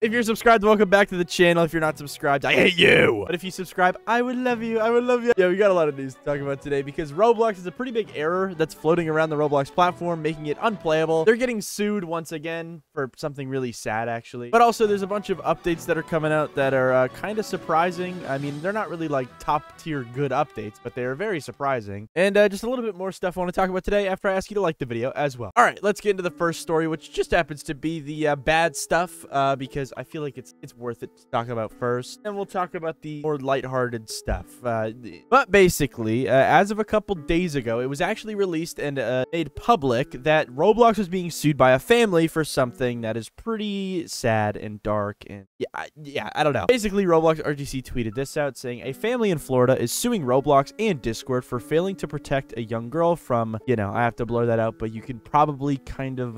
If you're subscribed, welcome back to the channel. If you're not subscribed, I hate you. But if you subscribe, I would love you. I would love you. Yeah, we got a lot of news to talk about today because Roblox is a pretty big error that's floating around the Roblox platform, making it unplayable. They're getting sued once again for something really sad, actually. But also, there's a bunch of updates that are coming out that are kind of surprising. I mean, they're not really like top tier good updates, but they are very surprising. And just a little bit more stuff I want to talk about today after I ask you to like the video as well. All right, let's get into the first story, which just happens to be the bad stuff because I feel like it's worth it to talk about first, and we'll talk about the more lighthearted stuff. But basically, as of a couple days ago, it was actually released and made public that Roblox was being sued by a family for something that is pretty sad and dark, and yeah, I don't know. Basically, Roblox RGC tweeted this out saying, a family in Florida is suing Roblox and Discord for failing to protect a young girl from, I have to blur that out, but you can probably kind of,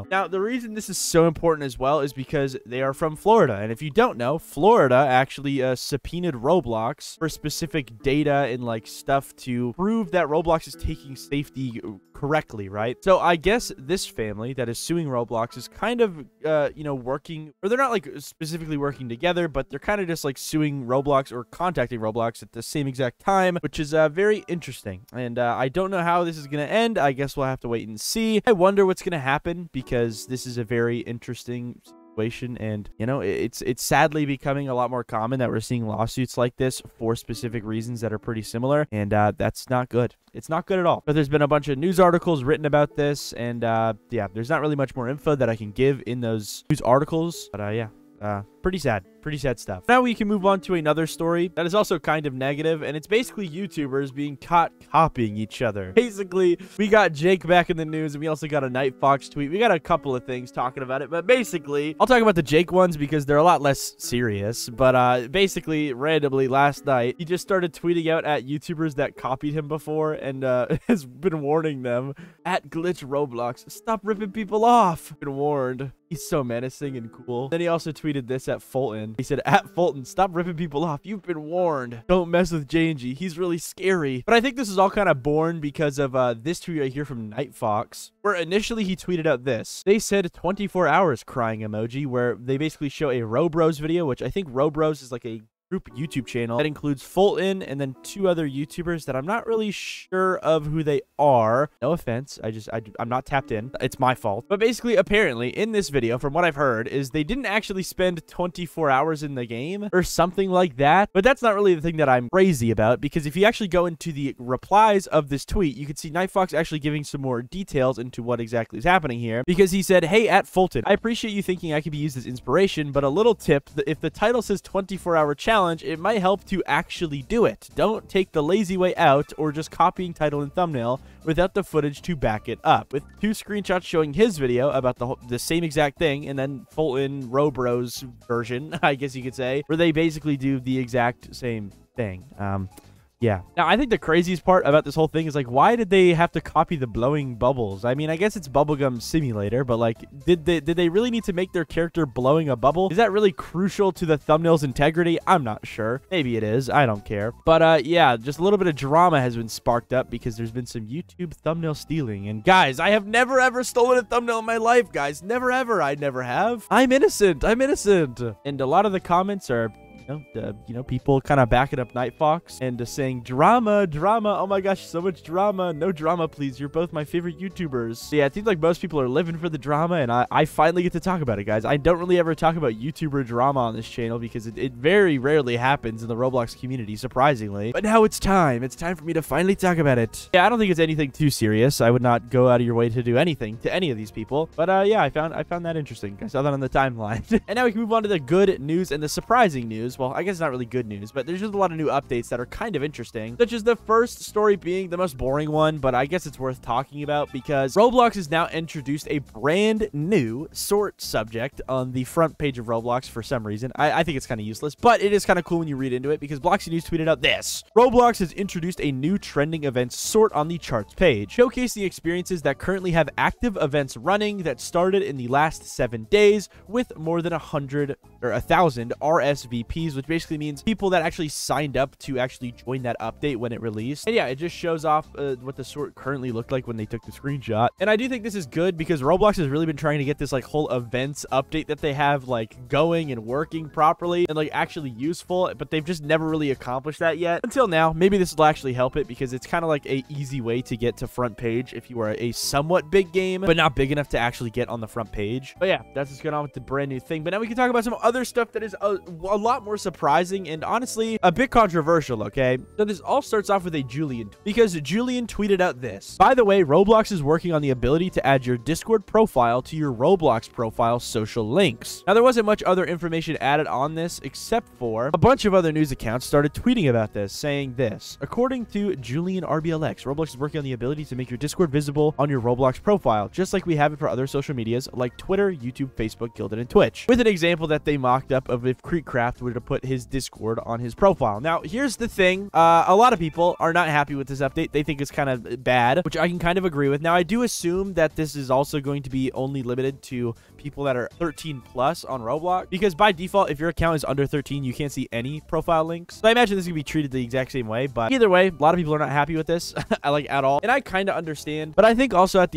Now, the reason this is so important as well is because they are from Florida, and if you don't know, Florida actually subpoenaed Roblox for specific data and like stuff to prove that Roblox is taking safety correctly, right? So I guess this family that is suing Roblox is kind of working, or they're not like specifically working together, but they're kind of just like suing Roblox or contacting Roblox at the same exact time, which is very interesting. And I don't know how this is gonna end. I guess we'll have to wait and see. I wonder what's gonna happen because this is a very interesting situation, and it's sadly becoming a lot more common that we're seeing lawsuits like this for specific reasons that are pretty similar, and that's not good. It's not good at all. But there's been a bunch of news articles written about this, and yeah, there's not really much more info that I can give in those news articles, but yeah, pretty sad stuff. Now we can move on to another story that is also kind of negative, and it's basically YouTubers being caught copying each other. Basically, we got Jake back in the news, and we also got a Nightfoxx tweet. We got a couple of things talking about it, but basically, I'll talk about the Jake ones because they're a lot less serious. But basically, randomly last night, he just started tweeting out at YouTubers that copied him before, and has been warning them, at Glitch Roblox, stop ripping people off. Been warned. He's so menacing and cool. Then he also tweeted this at Foltyn. He said, at Foltyn, stop ripping people off. You've been warned. Don't mess with Jayingee. He's really scary. But I think this is all kind of born because of this tweet right here from Nightfoxx, where initially he tweeted out this. They said 24 hours crying emoji, where they basically show a Robros video, which I think Robros is like a group YouTube channel that includes Foltyn and then two other YouTubers that I'm not really sure of who they are. No offense. I'm not tapped in. It's my fault. But basically, apparently, in this video, from what I've heard, is they didn't actually spend 24 hours in the game or something like that. But that's not really the thing that I'm crazy about, because if you actually go into the replies of this tweet, you can see Nightfoxx actually giving some more details into what exactly is happening here, because he said, hey, at Foltyn, I appreciate you thinking I could be used as inspiration, but a little tip, if the title says 24-hour challenge, it might help to actually do it. Don't take the lazy way out or just copying title and thumbnail without the footage to back it up. With two screenshots showing his video about the same exact thing, and then Foltyn Robros version, I guess you could say, where they basically do the exact same thing. Yeah. Now, I think the craziest part about this whole thing is, like, why did they have to copy the blowing bubbles? I mean, I guess it's Bubblegum Simulator, but, like, did they really need to make their character blowing a bubble? Is that really crucial to the thumbnail's integrity? I'm not sure. Maybe it is. I don't care. But, yeah, just a little bit of drama has been sparked up because there's been some YouTube thumbnail stealing. And, guys, I have never, ever stolen a thumbnail in my life, guys. Never, ever. I never have. I'm innocent. I'm innocent. And a lot of the comments are people kind of backing up Nightfoxx and saying, drama, oh my gosh, so much drama. No drama, please. You're both my favorite YouTubers. So yeah, it seems like most people are living for the drama, and I finally get to talk about it, guys. I don't really ever talk about YouTuber drama on this channel because it very rarely happens in the Roblox community, surprisingly. But now it's time. It's time for me to finally talk about it. Yeah, I don't think it's anything too serious. I would not go out of your way to do anything to any of these people. But yeah, I found that interesting. I saw that on the timeline. And now we can move on to the good news and the surprising news. Well, I guess it's not really good news, but there's just a lot of new updates that are kind of interesting, such as the first story being the most boring one, but I guess it's worth talking about because Roblox has now introduced a brand new sort subject on the front page of Roblox for some reason. I think it's kind of useless, but it is kind of cool when you read into it because Bloxy News tweeted out this. Roblox has introduced a new trending events sort on the charts page, showcasing experiences that currently have active events running that started in the last 7 days with more than 1,000 RSVPs Portuguese, which basically means people that actually signed up to actually join that update when it released. And yeah, it just shows off what the sort currently looked like when they took the screenshot. And I do think this is good because Roblox has really been trying to get this like whole events update that they have like going and working properly and like actually useful, but they've just never really accomplished that yet until now. Maybe this will actually help it because it's kind of like a easy way to get to front page if you are a somewhat big game, but not big enough to actually get on the front page. But yeah, that's what's going on with the brand new thing. But now we can talk about some other stuff that is a lot more surprising and honestly a bit controversial, okay? So this all starts off with a Julian, because Julian tweeted out this. By the way, Roblox is working on the ability to add your Discord profile to your Roblox profile social links. Now, there wasn't much other information added on this except for a bunch of other news accounts started tweeting about this, saying this. According to Julian RBLX, Roblox is working on the ability to make your Discord visible on your Roblox profile, just like we have it for other social medias like Twitter, YouTube, Facebook, Gilded, and Twitch. With an example that they mocked up of if Creekcraft were to put his Discord on his profile. Now, here's the thing. A lot of people are not happy with this update. They think it's kind of bad, which I can kind of agree with. Now, I do assume that this is also going to be only limited to people that are 13 plus on Roblox, because by default, if your account is under 13, you can't see any profile links. So I imagine this is gonna be treated the exact same way, but either way, a lot of people are not happy with this like at all, and I kind of understand. But I think also on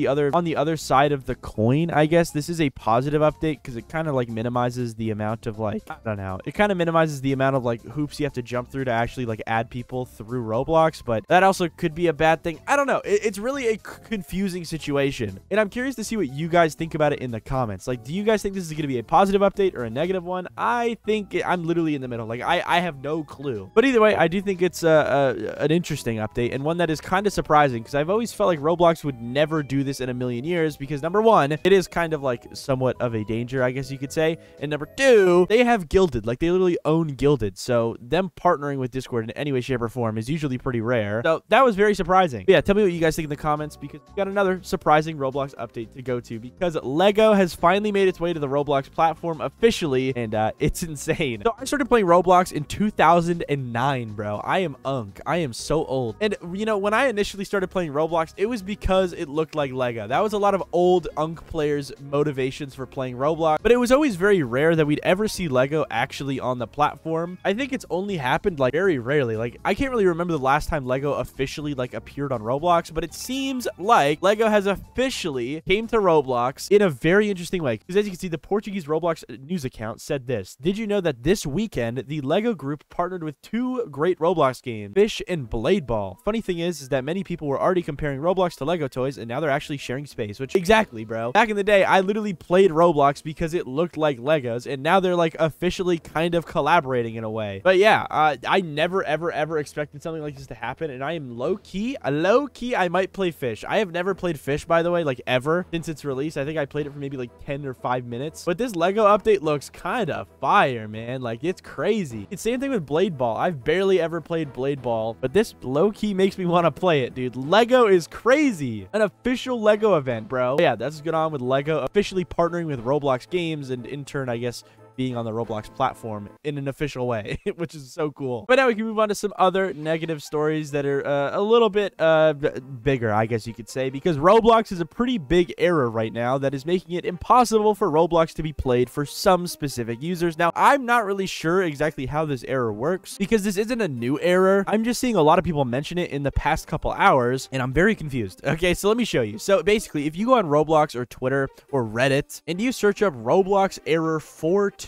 the other side of the coin, I guess this is a positive update because it kind of like minimizes the amount of like, I don't know, it kind of minimizes the amount of like hoops you have to jump through to actually like add people through Roblox, but that also could be a bad thing. I don't know. It's really a confusing situation, and I'm curious to see what you guys think about it in the comments. Like, do you guys think this is going to be a positive update or a negative one? I think I'm literally in the middle. Like, I have no clue. But either way, I do think it's an interesting update and one that is kind of surprising because I've always felt like Roblox would never do this in a million years because number one, it is kind of like somewhat of a danger, I guess you could say. And number two, they have Gilded. Like, they literally own Gilded. So them partnering with Discord in any way, shape, or form is usually pretty rare. So that was very surprising. But yeah, tell me what you guys think in the comments because we got another surprising Roblox update to go to because Lego has finally made its way to the Roblox platform officially, and it's insane. So I started playing Roblox in 2009, bro. I am unk. I am so old. And you know, when I initially started playing Roblox, it was because it looked like Lego. That was a lot of old unk players' motivations for playing Roblox, but it was always very rare that we'd ever see Lego actually on the platform. I think it's only happened like very rarely. Like, I can't really remember the last time Lego officially like appeared on Roblox, but it seems like Lego has officially came to Roblox in a very interesting way. Because as you can see, the Portuguese Roblox news account said this. Did you know that this weekend, the Lego group partnered with two great Roblox games, Fish and Blade Ball? Funny thing is that many people were already comparing Roblox to Lego toys, and now they're actually sharing space, which exactly, bro. Back in the day, I literally played Roblox because it looked like Legos, and now they're like officially kind of collaborating in a way. But yeah, I never, ever expected something like this to happen, and I am low-key, I might play Fish. I have never played Fish, by the way, like ever since its release. I think I played it for maybe like 10 or 5 minutes, but this Lego update looks kind of fire, man. Like, it's crazy. It's same thing with Blade Ball. I've barely ever played Blade Ball, but this low-key makes me want to play it, dude. Lego is crazy. An official Lego event, bro. But yeah, that's what's going on with Lego officially partnering with Roblox games and in turn, I guess, being on the Roblox platform in an official way, which is so cool. But now we can move on to some other negative stories that are a little bit bigger, I guess you could say, because Roblox is a pretty big error right now that is making it impossible for Roblox to be played for some specific users. Now, I'm not really sure exactly how this error works because this isn't a new error. I'm just seeing a lot of people mention it in the past couple hours, and I'm very confused. Okay, so let me show you. So basically, if you go on Roblox or Twitter or Reddit and you search up Roblox error 429,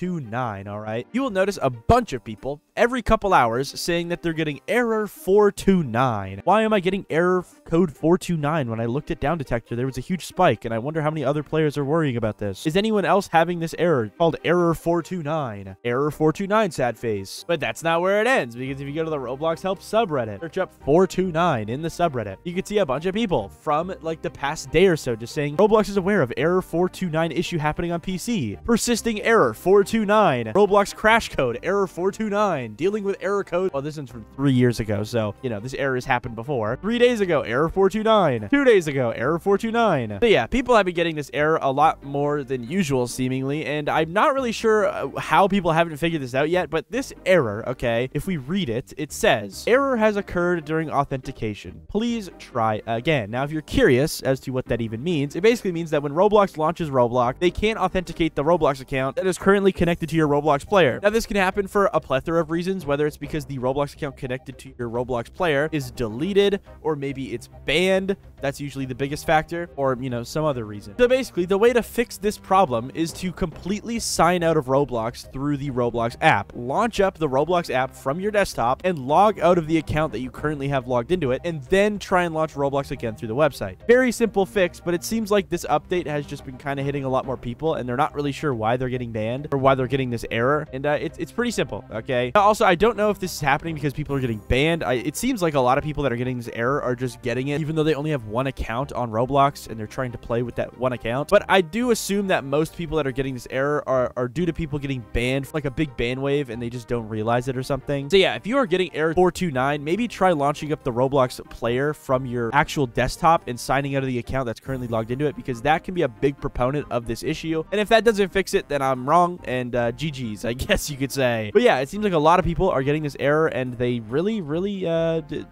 all right, you will notice a bunch of people every couple hours saying that they're getting error 429. Why am I getting error code 429? When I looked at Down Detector, there was a huge spike, and I wonder how many other players are worrying about this. Is anyone else having this error called error 429? Error 429, sad face. But that's not where it ends, because if you go to the Roblox help subreddit, search up 429 in the subreddit, you can see a bunch of people from like the past day or so just saying Roblox is aware of error 429 issue happening on PC. Persisting error 429. Roblox crash code error 429. Dealing with error code. Well, this one's from 3 years ago, so you know this error has happened before. 3 days ago, error 429. 2 days ago, error 429. So yeah, people have been getting this error a lot more than usual, seemingly, and I'm not really sure how people haven't figured this out yet. But this error, okay, if we read it, it says error has occurred during authentication. Please try again. Now, if you're curious as to what that even means, it basically means that when Roblox launches Roblox, they can't authenticate the Roblox account that is currently connected to your Roblox player. Now, this can happen for a plethora of reasons, whether it's because the Roblox account connected to your Roblox player is deleted, or maybe it's banned. That's usually the biggest factor, or, you know, some other reason. So basically, the way to fix this problem is to completely sign out of Roblox through the Roblox app. Launch up the Roblox app from your desktop and log out of the account that you currently have logged into it, and then try and launch Roblox again through the website. Very simple fix, but it seems like this update has just been kind of hitting a lot more people, and they're not really sure why they're getting banned or why they're getting this error. And it's pretty simple, okay? Now, also, I don't know if this is happening because people are getting banned. It seems like a lot of people that are getting this error are just getting it, even though they only have one account on Roblox and they're trying to play with that one account. But I do assume that most people that are getting this error are due to people getting banned, like a big ban wave, and they just don't realize it or something. So yeah, if you are getting error 429, maybe try launching up the Roblox player from your actual desktop and signing out of the account that's currently logged into it, because that can be a big proponent of this issue. And if that doesn't fix it, then I'm wrong, and GG's, I guess you could say. But yeah, it seems like a lot of people are getting this error, and they really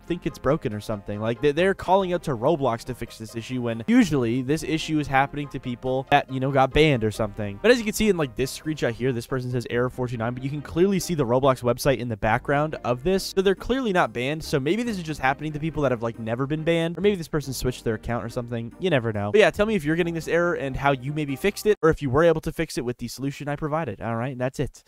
think it's broken or something. Like, they're calling out to Roblox to fix this issue, when usually this issue is happening to people that, you know, got banned or something. But as you can see in like this screenshot here, this person says error 429, but you can clearly see the Roblox website in the background of this. So they're clearly not banned. So maybe this is just happening to people that have like never been banned, or maybe this person switched their account or something. You never know. But yeah, tell me if you're getting this error and how you maybe fixed it, or if you were able to fix it with the solution I provided. All right, and that's it.